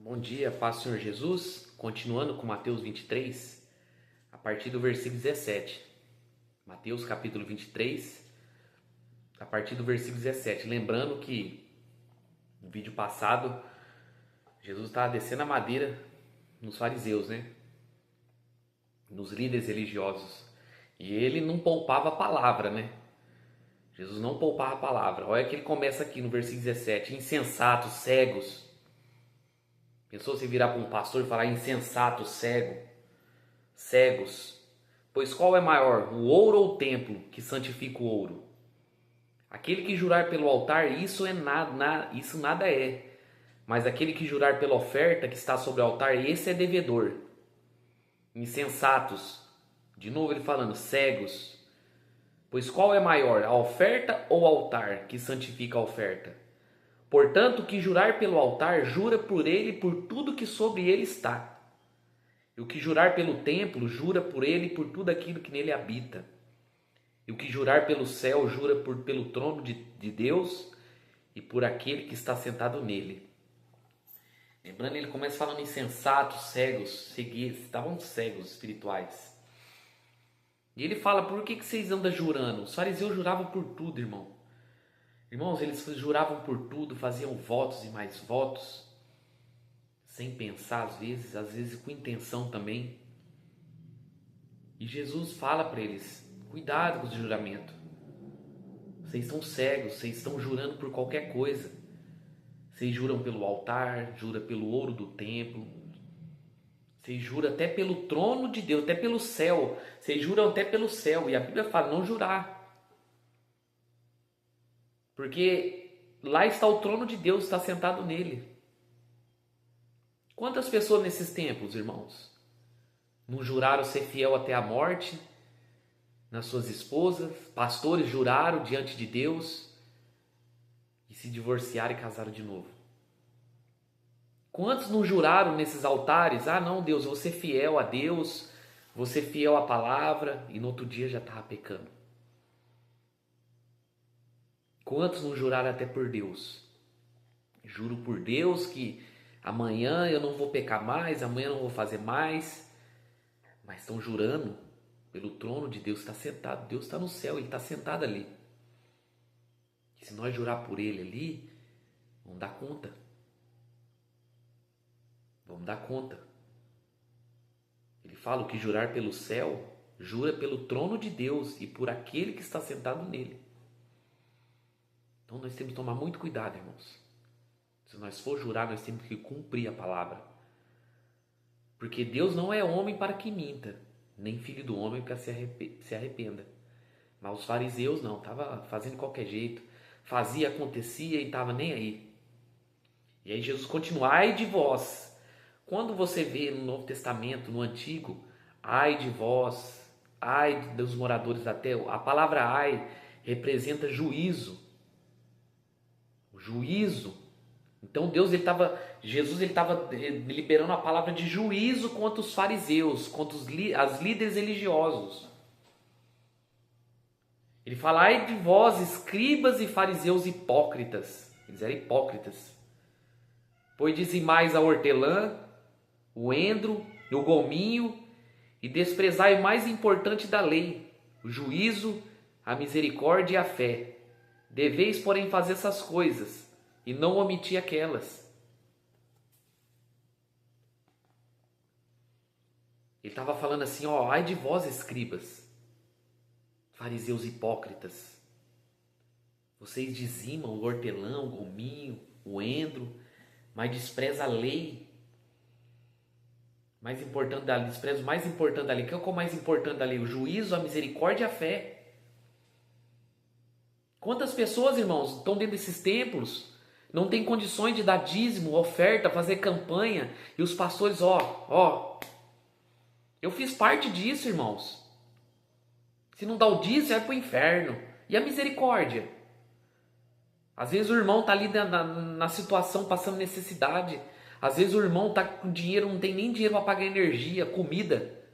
Bom dia, paz do Senhor Jesus. Continuando com Mateus 23, a partir do versículo 17. Mateus capítulo 23, a partir do versículo 17. Lembrando que no vídeo passado, Jesus estava descendo a madeira nos fariseus, né? Nos líderes religiosos. E ele não poupava a palavra, né? Jesus não poupava a palavra. Olha que ele começa aqui no versículo 17. Insensatos, cegos. Pensou você virar para um pastor e falar insensato, cego, cegos? Pois qual é maior, o ouro ou o templo que santifica o ouro? Aquele que jurar pelo altar, isso nada é. Mas aquele que jurar pela oferta que está sobre o altar, esse é devedor. Insensatos, de novo ele falando, cegos. Pois qual é maior, a oferta ou o altar que santifica a oferta? Portanto, o que jurar pelo altar, jura por ele e por tudo que sobre ele está. E o que jurar pelo templo, jura por ele e por tudo aquilo que nele habita. E o que jurar pelo céu, jura pelo trono de Deus e por aquele que está sentado nele. Lembrando, ele começa falando insensatos, cegos, estavam cegos espirituais. E ele fala, por que vocês andam jurando? Os fariseus juravam por tudo, irmão. Irmãos, eles juravam por tudo, faziam votos e mais votos, sem pensar às vezes com intenção também. E Jesus fala para eles, cuidado com o juramento. Vocês estão cegos, vocês estão jurando por qualquer coisa. Vocês juram pelo altar, juram pelo ouro do templo. Vocês juram até pelo trono de Deus, até pelo céu. Vocês juram até pelo céu. E a Bíblia fala, não jurar. Porque lá está o trono de Deus, está sentado nele. Quantas pessoas nesses tempos, irmãos, não juraram ser fiel até a morte nas suas esposas? Pastores juraram diante de Deus e se divorciaram e casaram de novo. Quantos não juraram nesses altares? Ah, não, Deus, eu vou ser fiel a Deus, vou ser fiel à palavra, e no outro dia já estava pecando. Quantos não juraram até por Deus? Juro por Deus que amanhã eu não vou pecar mais, amanhã eu não vou fazer mais. Mas estão jurando pelo trono de Deus que está sentado. Deus está no céu, Ele está sentado ali. E se nós jurar por Ele ali, vamos dar conta. Vamos dar conta. Ele fala, o que jurar pelo céu, jura pelo trono de Deus e por aquele que está sentado nele. Então nós temos que tomar muito cuidado, irmãos. Se nós for jurar, nós temos que cumprir a palavra. Porque Deus não é homem para que minta, nem filho do homem para se arrependa. Mas os fariseus não, estavam fazendo de qualquer jeito. Fazia, acontecia e estava nem aí. E aí Jesus continua, ai de vós. Quando você vê no Novo Testamento, no Antigo, ai de vós, ai dos moradores da terra, a palavra ai representa juízo. Juízo. Então Jesus estava liberando a palavra de juízo contra os fariseus, contra os líderes religiosos. Ele fala, ai de vós, escribas e fariseus hipócritas. Eles eram hipócritas. Pois dizimais a hortelã, o endro, o gominho, e desprezai o mais importante da lei, o juízo, a misericórdia e a fé. Deveis, porém, fazer essas coisas, e não omitir aquelas. Ele estava falando assim, ó, ai de vós, escribas, fariseus hipócritas. Vocês dizimam o hortelã, o gominho, o endro, mas despreza a lei. Despreza o mais importante da lei. O que é o mais importante da lei? O juízo, a misericórdia e a fé. Quantas pessoas, irmãos, estão dentro desses templos, não tem condições de dar dízimo, oferta, fazer campanha, e os pastores, eu fiz parte disso, irmãos. Se não dá o dízimo, vai para o inferno. E a misericórdia? Às vezes o irmão está ali na situação, passando necessidade. Às vezes o irmão está com dinheiro, não tem nem dinheiro para pagar energia, comida.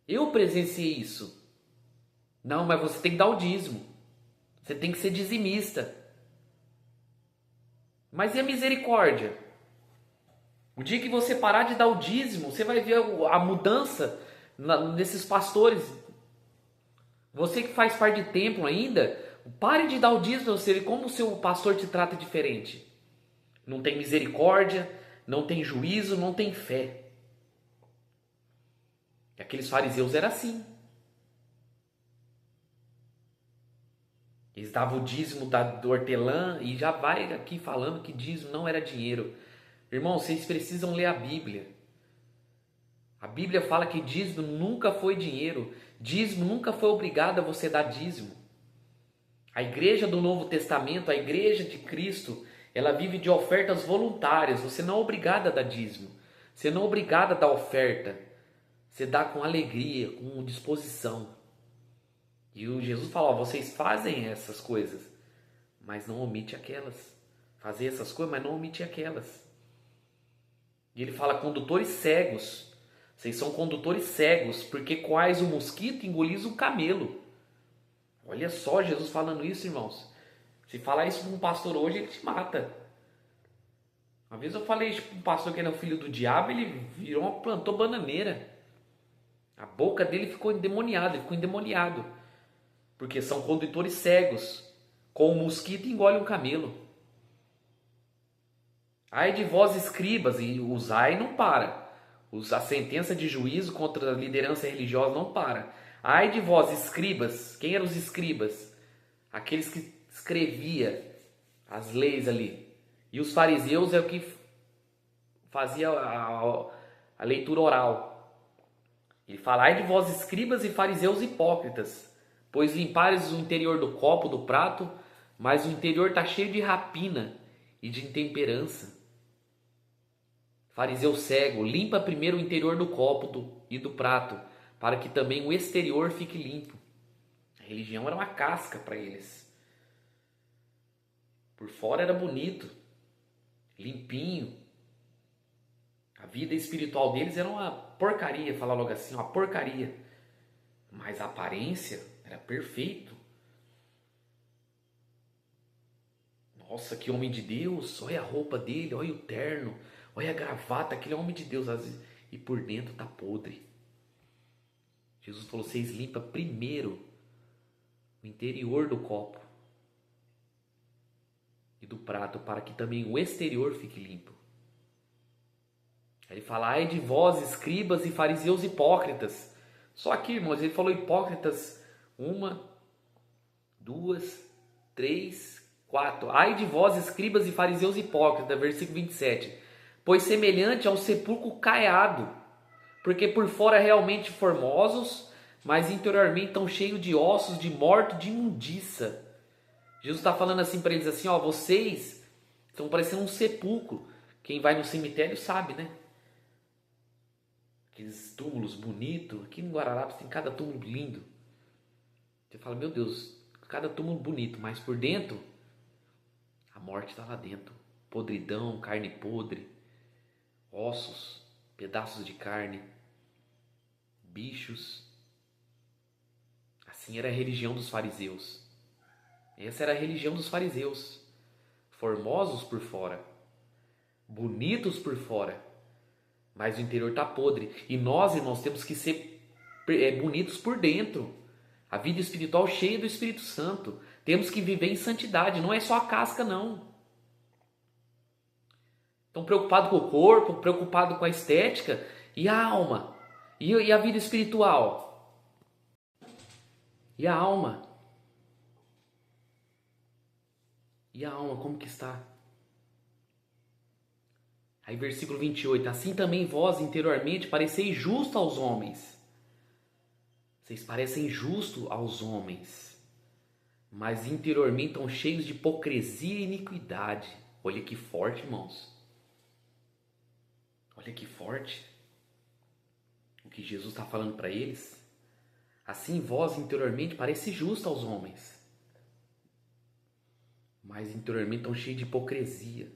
Eu presenciei isso. Não, mas você tem que dar o dízimo. Você tem que ser dizimista. Mas e a misericórdia? O dia que você parar de dar o dízimo, você vai ver a mudança nesses pastores. Você que faz parte de templo ainda, pare de dar o dízimo, você vê como o seu pastor te trata diferente. Não tem misericórdia, não tem juízo, não tem fé. E aqueles fariseus eram assim. Eles davam o dízimo do hortelã e já vai aqui falando que dízimo não era dinheiro. Irmão, vocês precisam ler a Bíblia. A Bíblia fala que dízimo nunca foi dinheiro. Dízimo nunca foi obrigado a você dar dízimo. A igreja do Novo Testamento, a igreja de Cristo, ela vive de ofertas voluntárias. Você não é obrigado a dar dízimo. Você não é obrigado a dar oferta. Você dá com alegria, com disposição. E o Jesus fala, vocês fazem essas coisas, mas não omite aquelas. Fazer essas coisas, mas não omite aquelas. E ele fala, condutores cegos. Vocês são condutores cegos, porque quais o mosquito engoliza o camelo. Olha só Jesus falando isso, irmãos. Se falar isso para um pastor hoje, ele te mata. Uma vez eu falei para um pastor que era o filho do diabo, ele plantou bananeira. A boca dele ficou endemoniada, ele ficou endemoniado. Porque são condutores cegos. Com o mosquito engole um camelo. Ai de vós escribas, e os ai não para. A sentença de juízo contra a liderança religiosa não para. Ai de vós escribas, quem eram os escribas? Aqueles que escrevia as leis ali. E os fariseus é o que fazia a leitura oral. Ele fala, ai de vós escribas e fariseus hipócritas, pois limpares o interior do copo, do prato, mas o interior está cheio de rapina e de intemperança. Fariseu cego, limpa primeiro o interior do copo e do prato, para que também o exterior fique limpo. A religião era uma casca para eles. Por fora era bonito, limpinho. A vida espiritual deles era uma porcaria, falar logo assim, uma porcaria. Mas a aparência era perfeito. Nossa, que homem de Deus, olha a roupa dele, olha o terno, olha a gravata, aquele é homem de Deus, e por dentro está podre. Jesus falou, vocês limpam primeiro o interior do copo e do prato, para que também o exterior fique limpo. Ele fala, ai de vós, escribas e fariseus hipócritas. Só aqui, irmãos, ele falou hipócritas 1, 2, 3, 4. Ai de vós, escribas e fariseus hipócritas, versículo 27. Pois semelhante ao sepulcro caiado, porque por fora realmente formosos, mas interiormente estão cheios de ossos, de morto, de imundícia. Jesus está falando assim para eles, assim, vocês estão parecendo um sepulcro. Quem vai no cemitério sabe, né? Aqueles túmulos bonitos. Aqui em Guararapes tem cada túmulo lindo. Você fala, meu Deus, cada túmulo bonito, mas por dentro, a morte está lá dentro. Podridão, carne podre, ossos, pedaços de carne, bichos. Assim era a religião dos fariseus. Essa era a religião dos fariseus. Formosos por fora, bonitos por fora, mas o interior está podre. E nós, irmãos, temos que ser bonitos por dentro. A vida espiritual cheia do Espírito Santo. Temos que viver em santidade. Não é só a casca, não. Estão preocupados com o corpo, preocupados com a estética. E a alma? E a vida espiritual? E a alma? E a alma, como que está? Aí versículo 28. Assim também vós interiormente pareceis justo aos homens. Vocês parecem justo aos homens, mas interiormente estão cheios de hipocrisia e iniquidade. Olha que forte, irmãos. Olha que forte o que Jesus está falando para eles. Assim vós interiormente parece justo aos homens, mas interiormente estão cheios de hipocrisia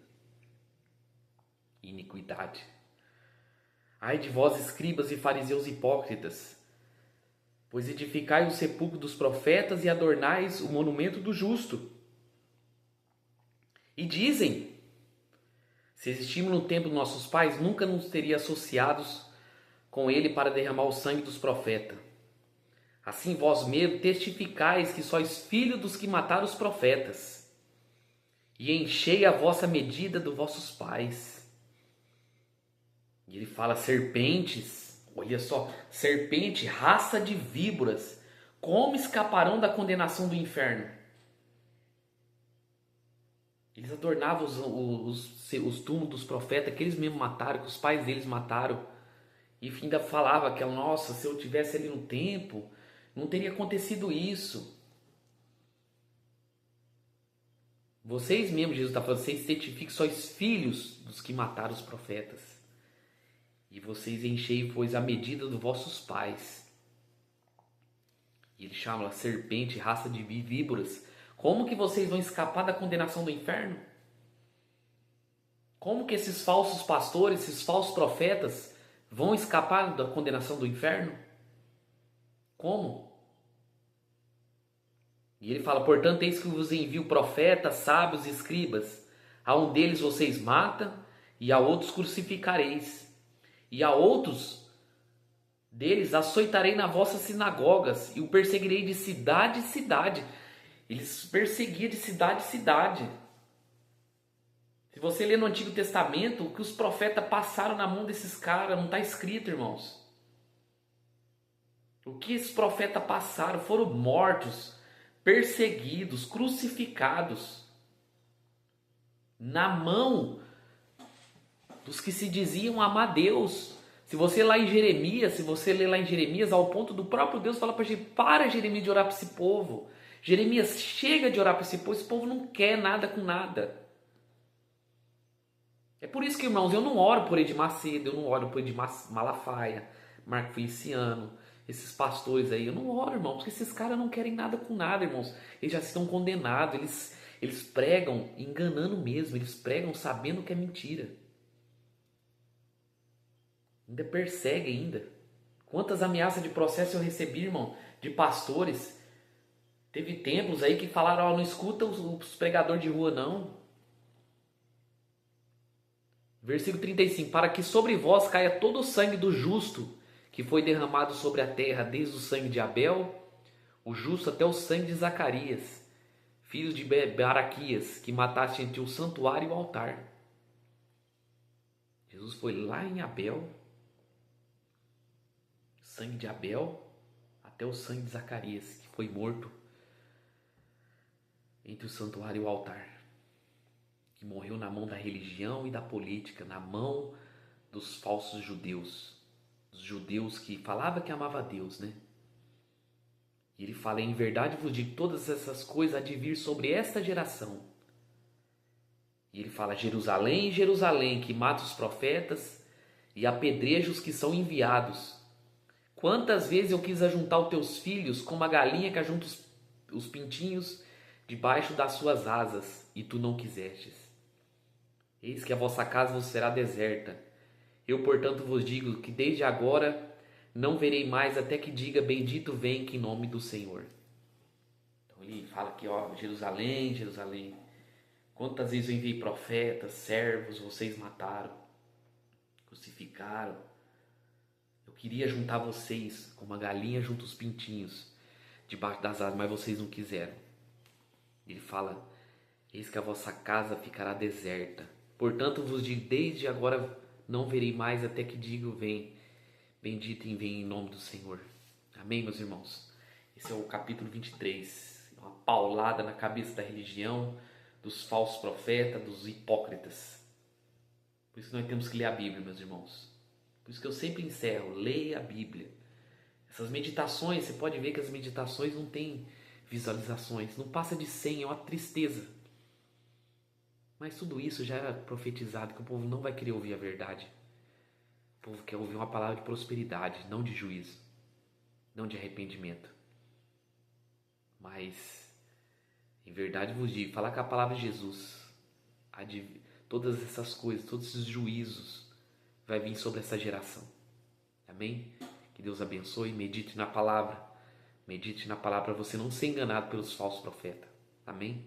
e iniquidade. Ai de vós, escribas e fariseus hipócritas, pois edificai o sepulcro dos profetas e adornais o monumento do justo. E dizem, Se existimos no tempo dos nossos pais, nunca nos teria associados com ele para derramar o sangue dos profetas. Assim vós mesmos testificais que sois filhos dos que mataram os profetas, e enchei a vossa medida dos vossos pais. E ele fala serpentes, olha só, serpente, raça de víboras, como escaparão da condenação do inferno? Eles adornavam os túmulos dos profetas que eles mesmos mataram, que os pais deles mataram. E ainda falava que, nossa, se eu tivesse ali no tempo, não teria acontecido isso. Vocês mesmos, Jesus está falando, vocês certificam que sois filhos dos que mataram os profetas. E vocês enchei, pois, a medida dos vossos pais. E ele chama a serpente, raça de víboras. Como que vocês vão escapar da condenação do inferno? Como que esses falsos pastores, esses falsos profetas vão escapar da condenação do inferno? Como? E ele fala, portanto, eis que vos envio profetas, sábios e escribas. A um deles vocês matam, e a outros crucificareis. E a outros deles açoitarei nas vossas sinagogas, e o perseguirei de cidade em cidade. Eles perseguiam de cidade em cidade. Se você ler no Antigo Testamento, o que os profetas passaram na mão desses caras, não está escrito, irmãos. O que esses profetas passaram, foram mortos, perseguidos, crucificados, na mão dos que se diziam amar Deus. Se você ler lá em Jeremias, ao ponto do próprio Deus falar para gente, para Jeremias de orar para esse povo. Jeremias, chega de orar para esse povo não quer nada com nada. É por isso que, irmãos, eu não oro por Edir Macedo, eu não oro por Edir Malafaia, Marco Feliciano, esses pastores aí. Eu não oro, irmãos, porque esses caras não querem nada com nada, irmãos. Eles já estão condenados, eles pregam enganando mesmo, eles pregam sabendo que é mentira. Ainda persegue ainda. Quantas ameaças de processo eu recebi, irmão, de pastores. Teve templos aí que falaram, não escuta os pregadores de rua, não. Versículo 35. Para que sobre vós caia todo o sangue do justo, que foi derramado sobre a terra, desde o sangue de Abel, o justo, até o sangue de Zacarias, filhos de Baraquias, que mataste entre o santuário e o altar. Jesus foi lá em Abel, sangue de Abel, até o sangue de Zacarias, que foi morto entre o santuário e o altar, que morreu na mão da religião e da política, na mão dos falsos judeus, os judeus que falavam que amava a Deus, né? E ele fala, em verdade vos digo, todas essas coisas há de vir sobre esta geração. E ele fala, Jerusalém, Jerusalém, que mata os profetas e apedreja os que são enviados. Quantas vezes eu quis ajuntar os teus filhos como a galinha que ajunta os pintinhos debaixo das suas asas, e tu não quisestes. Eis que a vossa casa vos será deserta. Eu, portanto, vos digo que desde agora não verei mais até que diga, bendito vem que em nome do Senhor. Então ele fala aqui, ó, Jerusalém, Jerusalém. Quantas vezes eu enviei profetas, servos, vocês mataram, crucificaram. Eu queria juntar vocês como uma galinha junto os pintinhos debaixo das asas, mas vocês não quiseram. Ele fala, eis que a vossa casa ficará deserta. Portanto vos digo, desde agora não verei mais até que digo, vem, bendito e vem em nome do Senhor. Amém, meus irmãos? Esse é o capítulo 23. Uma paulada na cabeça da religião, dos falsos profetas, dos hipócritas. Por isso que nós temos que ler a Bíblia, meus irmãos. Por isso que eu sempre encerro, leia a Bíblia. Essas meditações, você pode ver que as meditações não têm visualizações, não passa de 100, é uma tristeza. Mas tudo isso já era profetizado, que o povo não vai querer ouvir a verdade. O povo quer ouvir uma palavra de prosperidade, não de juízo, não de arrependimento. Mas, em verdade vos digo, falar com a palavra de Jesus, todas essas coisas, todos esses juízos, vai vir sobre essa geração. Amém? Que Deus abençoe, medite na palavra para você não ser enganado pelos falsos profetas. Amém?